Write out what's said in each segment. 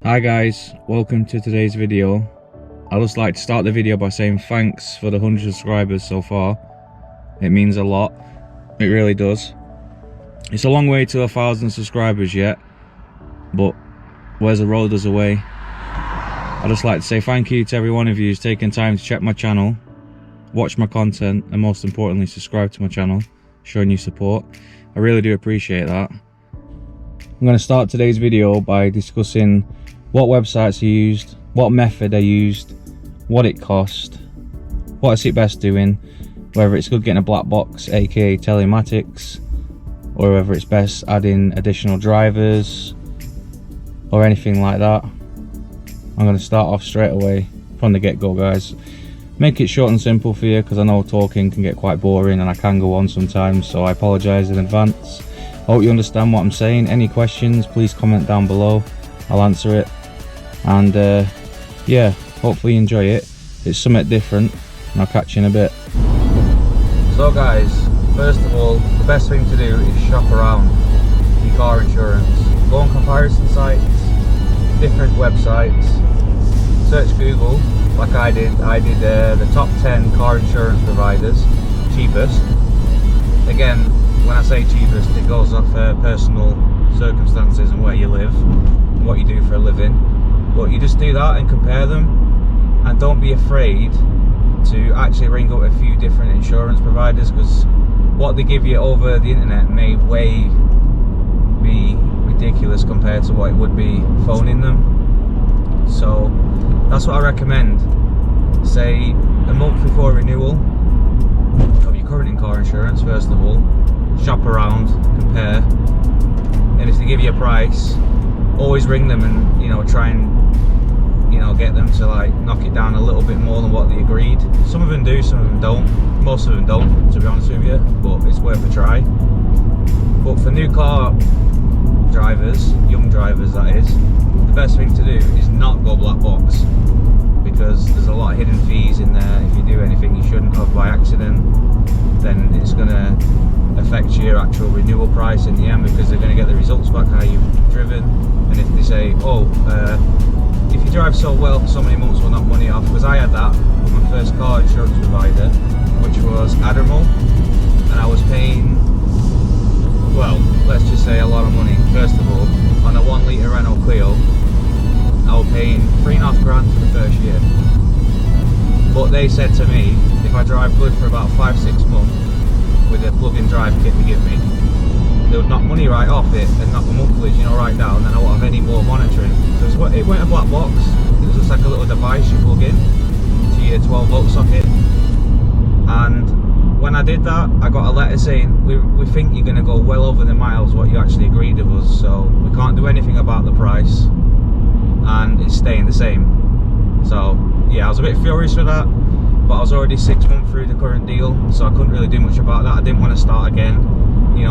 Hi guys, welcome to today's video. I'd just like to start the video by saying thanks for the 100 subscribers so far. It means a lot, it really does. It's a long way to 1,000 subscribers yet, but where's the road is away. I'd just like to say thank you to every one of you who's taken time to check my channel, watch my content, and most importantly subscribe to my channel, showing you support. I really do appreciate that. I'm going to start today's video by discussing what websites I used, what method I used, what it cost, what I see best doing, whether it's good getting a black box aka telematics, or whether it's best adding additional drivers or anything like that. I'm going to start off straight away from the get-go, guys. Make it short and simple for you because I know talking can get quite boring and I can go on sometimes, so I apologise in advance. I hope you understand what I'm saying. Any questions, please comment down below, I'll answer it. And yeah, hopefully you enjoy it. It's something different, and I'll catch you in a bit. So guys, first of all, the best thing to do is shop around your car insurance. Go on comparison sites, different websites, search Google like I did. I did the top 10 car insurance providers, cheapest. Again, when I say cheapest, it goes off personal circumstances and where you live and what you do for a living. But you just do that and compare them, and don't be afraid to actually ring up a few different insurance providers, because what they give you over the internet may be ridiculous compared to what it would be phoning them. So that's what I recommend. Say a month before renewal of your current car insurance, first of all, shop around, compare, and if they give you a price, always ring them and try and get them to like knock it down a little bit more than what they agreed. Some of them do, some of them don't. Most of them don't, to be honest with you, but it's worth a try. But for new car drivers, young drivers that is, the best thing to do is not go black box, because there's a lot of hidden fees in there. If you do anything you shouldn't have by accident, then it's going to affect your actual renewal price in the end, because they're going to get the results back how you've driven. And if they say, oh, if you drive so well for so many months we'll knock money off, because I had that with my first car insurance provider, which was Admiral, and I was paying, well, let's just say a lot of money. First of all, on a 1 litre Renault Clio, I was paying £3.5 grand for the first year. But they said to me, if I drive good for about 5-6 months with a plug-in drive kit they give me, they would knock money right off it and knock the monthlies, right down, and I won't have any more monitoring. So it went a black box. It was just like a little device you plug in to your 12-volt socket. And when I did that, I got a letter saying, we think you're going to go well over the miles what you actually agreed with us, so we can't do anything about the price, and it's staying the same. So yeah, I was a bit furious with that, but I was already 6 months through the current deal, so I couldn't really do much about that. I didn't want to start again,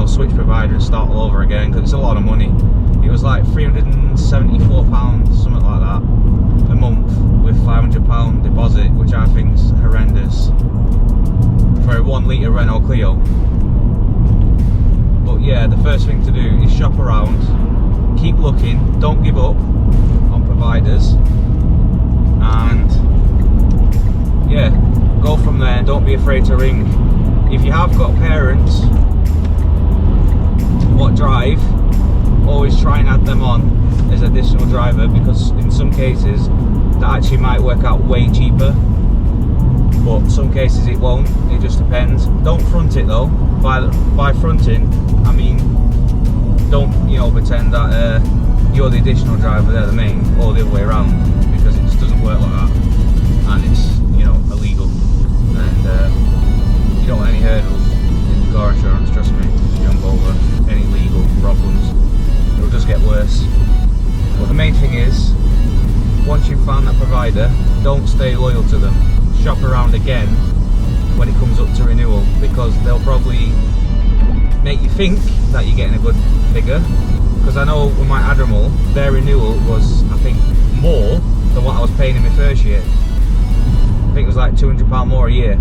switch provider and start all over again, because it's a lot of money. It was like £374, something like that, a month, with £500 deposit, which I think is horrendous for a 1 litre Renault Clio. But yeah, the first thing to do is shop around, keep looking, don't give up on providers, and yeah, go from there. Don't be afraid to ring. If you have got parents what drive, always try and add them on as additional driver, because in some cases that actually might work out way cheaper, but some cases it won't. It just depends. Don't front it though. By fronting, I mean, don't pretend that you're the additional driver, they're the main, or the other way around, because it just doesn't work like that, and it's illegal, and you don't want any hurdles in the car insurance, trust me. Jump over any legal problems, it'll just get worse. But the main thing is, once you've found that provider, don't stay loyal to them. Shop around again when it comes up to renewal, because they'll probably make you think that you're getting a good figure. Because I know with my Admiral, their renewal was, I think, more than what I was paying in my first year. I think it was like £200 more a year,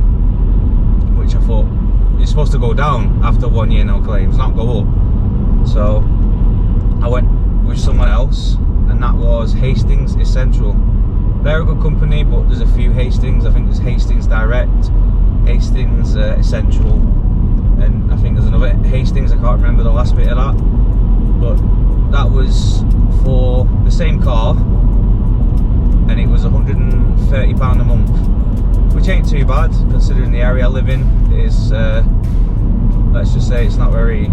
which I thought, it's supposed to go down after 1 year no claims, not go up. So I went with someone else, and that was Hastings Essential. They're a good company, but there's a few Hastings. I think there's Hastings Direct, Hastings Essential, and I think there's another Hastings. I can't remember the last bit of that, but that was for the same car, and it was £130 a month, which ain't too bad considering the area I live in is, let's just say, it's not very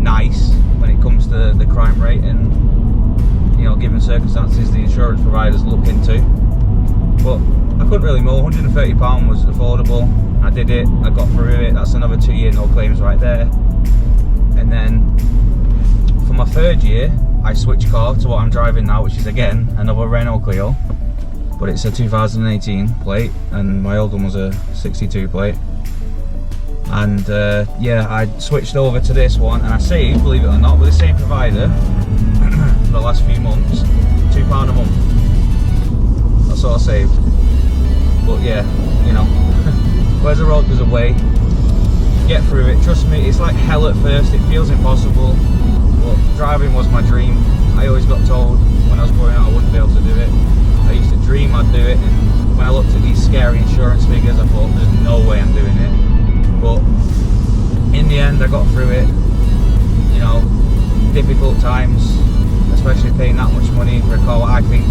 nice when it comes to the crime rate, and you know, given circumstances the insurance providers look into. But I couldn't really mow. £130 was affordable. I did it, I got through it. That's another 2 year no claims right there. And then for my 3rd year I switched car to what I'm driving now, which is again another Renault Clio, but it's a 2018 plate, and my old one was a 62 plate. And yeah, I switched over to this one, and I saved, believe it or not, with the same provider for the last few months, £2 a month. That's all I saved. But yeah, you know, where's the road, there's a way. Get through it. Trust me, it's like hell at first. It feels impossible, but driving was my dream. I always got told when I was growing up I wouldn't be able to do it. I used to dream I'd do it, and when I looked at these scary insurance figures, I thought there's no way I'm doing it. But in the end I got through it. You know, difficult times, especially paying that much money for a car I think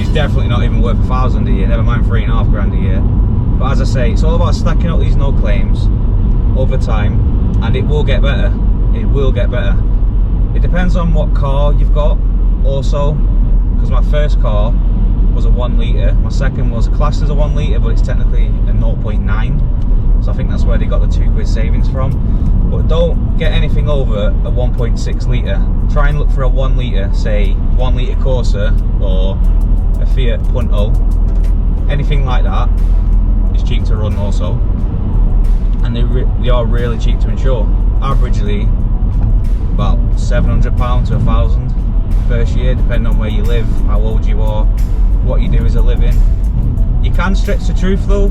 is definitely not even worth £1,000 a year, never mind £3.5 grand a year. But as I say, it's all about stacking up these no claims over time, and it will get better. It will get better. It depends on what car you've got also, because my first car was a 1 litre, my second was classed as a 1 litre, but it's technically a 0.9, so I think that's where they got the £2 savings from. But don't get anything over a 1.6 litre. Try and look for a 1 litre, say 1 litre Corsa or a Fiat Punto. Anything like that is cheap to run also, and they are really cheap to insure. Averagely about £700 to £1,000 first year, depending on where you live, how old you are, what you do as a living. You can stretch the truth though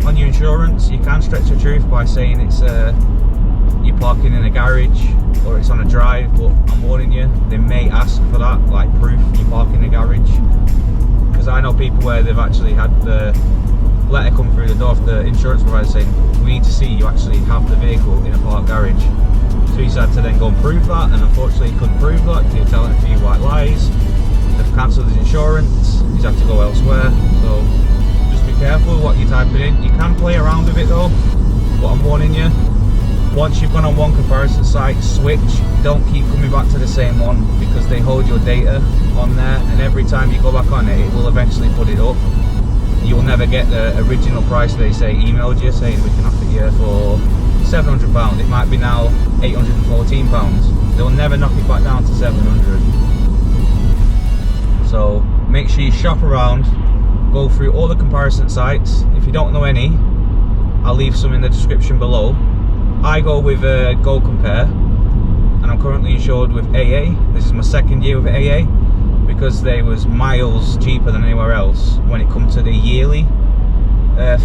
on your insurance. You can stretch the truth by saying it's you're parking in a garage or it's on a drive, but I'm warning you, they may ask for that, like proof you park in a garage, because I know people where they've actually had the letter come through the door of the insurance provider saying we need to see you actually have the vehicle in a parked garage. So he's had to then go and prove that, and unfortunately he couldn't prove that because he was telling a few white lies. They've cancelled his insurance, he's had to go elsewhere. So just be careful what you're typing in. You can play around with it though, but I'm warning you, once you've gone on one comparison site, switch. Don't keep coming back to the same one, because they hold your data on there, and every time you go back on it, it will eventually put it up. You'll never get the original price they say emailed you saying we can offer you for £700. It might be now £814. They'll never knock it back down to 700. So make sure you shop around, go through all the comparison sites. If you don't know any, I'll leave some in the description below. I go with Go Compare, and I'm currently insured with AA. This is my 2nd year with AA, because they was miles cheaper than anywhere else when it comes to the yearly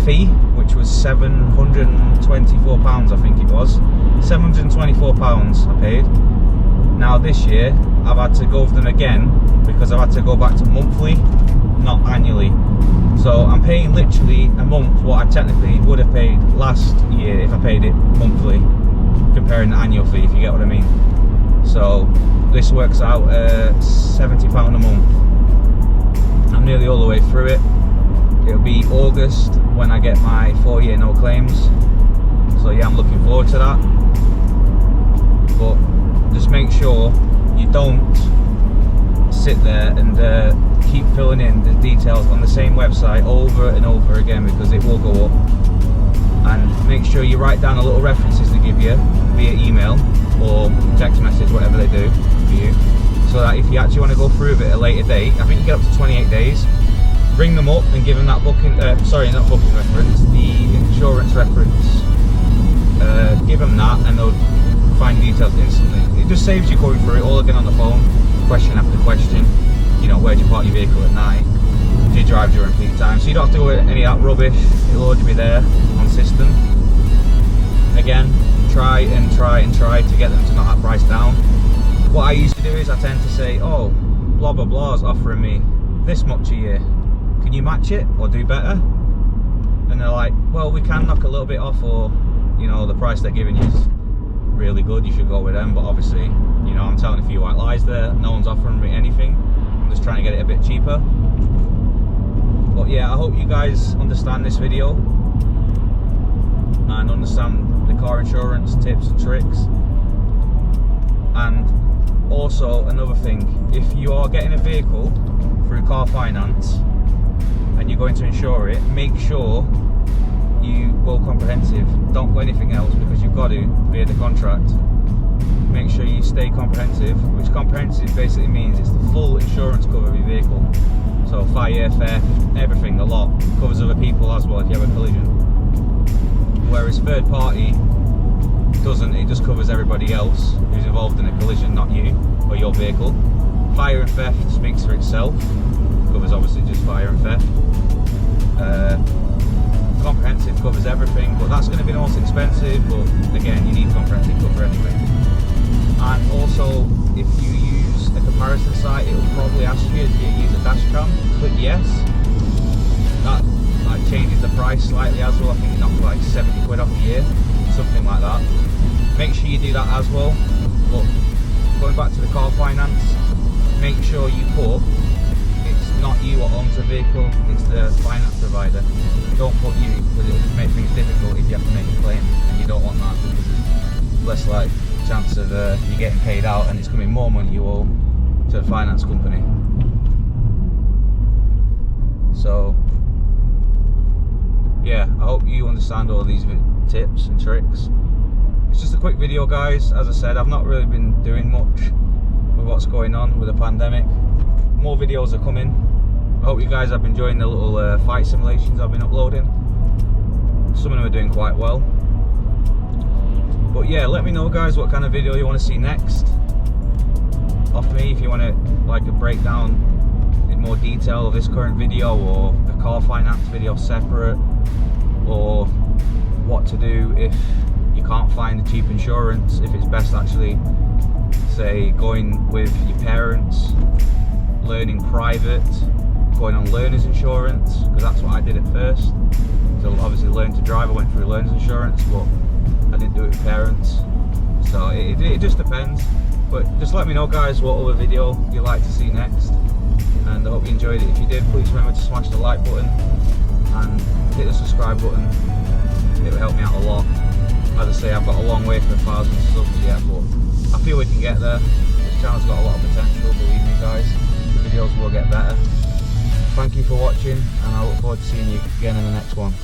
fee, which was £724, I think it was. £724 I paid. Now this year I've had to go for them again, because I've had to go back to monthly, not annually. So I'm paying literally a month what I technically would have paid last year if I paid it monthly, comparing the annual fee, if you get what I mean. So this works out £70 a month. I'm nearly all the way through it. It'll be August when I get my 4 year no claims. So yeah, I'm looking forward to that. But just make sure you don't sit there and keep filling in the details on the same website over and over again, because it will go up. And make sure you write down the little references they give you via email or text message, whatever they do for you, so that if you actually want to go through it at a later date, I think you get up to 28 days, ring them up and give them that booking, sorry, not booking reference, the insurance reference, give them that, and they'll find details instantly. It just saves you going through it all again on the phone, question after question. You know, where do you park your vehicle at night? Do you drive during peak time? So you don't have to go with any of that rubbish. It'll already be there on system. Again, try and try and try to get them to knock that price down. What I used to do is I tend to say, oh, blah blah blah is offering me this much a year, can you match it or do better? And they're like, well, we can knock a little bit off, or you know, the price they're giving you is really good, you should go with them. But obviously, you know, I'm telling a few white lies there. No one's offering me anything. I'm just trying to get it a bit cheaper. But yeah, I hope you guys understand this video and understand the car insurance tips and tricks. And also another thing, if you are getting a vehicle through car finance and you're going to insure it, make sure you go comprehensive. Don't go anything else, because you've got to via the contract. Make sure you stay comprehensive, which comprehensive basically means it's the full insurance cover of your vehicle. So fire, theft, everything, the lot. Covers other people as well if you have a collision. Whereas third party doesn't, it just covers everybody else who's involved in a collision, not you or your vehicle. Fire and theft speaks for itself. Covers obviously just fire and theft. Comprehensive covers everything, but that's going to be the most expensive. But again, you need comprehensive cover anyway. And also, if you use a comparison site, it will probably ask you, do you use a dash cam? Click yes. That like changes the price slightly as well. I think it knocks like 70 quid off a year, something like that. Make sure you do that as well. But going back to the car finance, make sure you put it's not you what owns the vehicle, it's the finance provider. Don't put you, because it'll just make things difficult if you have to make a claim, and you don't want that, because it's less like chance of you getting paid out and it's going to be more money you owe to the finance company. So yeah, I hope you understand all these tips and tricks. It's just a quick video, guys. As I said, I've not really been doing much with what's going on with the pandemic. More videos are coming. I hope you guys have been enjoying the little fight simulations I've been uploading. Some of them are doing quite well. But yeah, let me know, guys, what kind of video you want to see next off me. If you want to like a breakdown in more detail of this current video, or a car finance video separate, or what to do if you can't find a cheap insurance, if it's best actually, say, going with your parents, learning private, going on learner's insurance, because that's what I did at first. So obviously learned to drive, I went through learner's insurance, but I didn't do it with parents. So it just depends. But just let me know, guys, what other video you'd like to see next, and I hope you enjoyed it. If you did, please remember to smash the like button and hit the subscribe button. It will help me out a lot. As I say, I've got a long way for 1,000 subs yet, but I feel we can get there. This channel's got a lot of potential, believe me, guys. The videos will get better. Thank you for watching, and I look forward to seeing you again in the next one.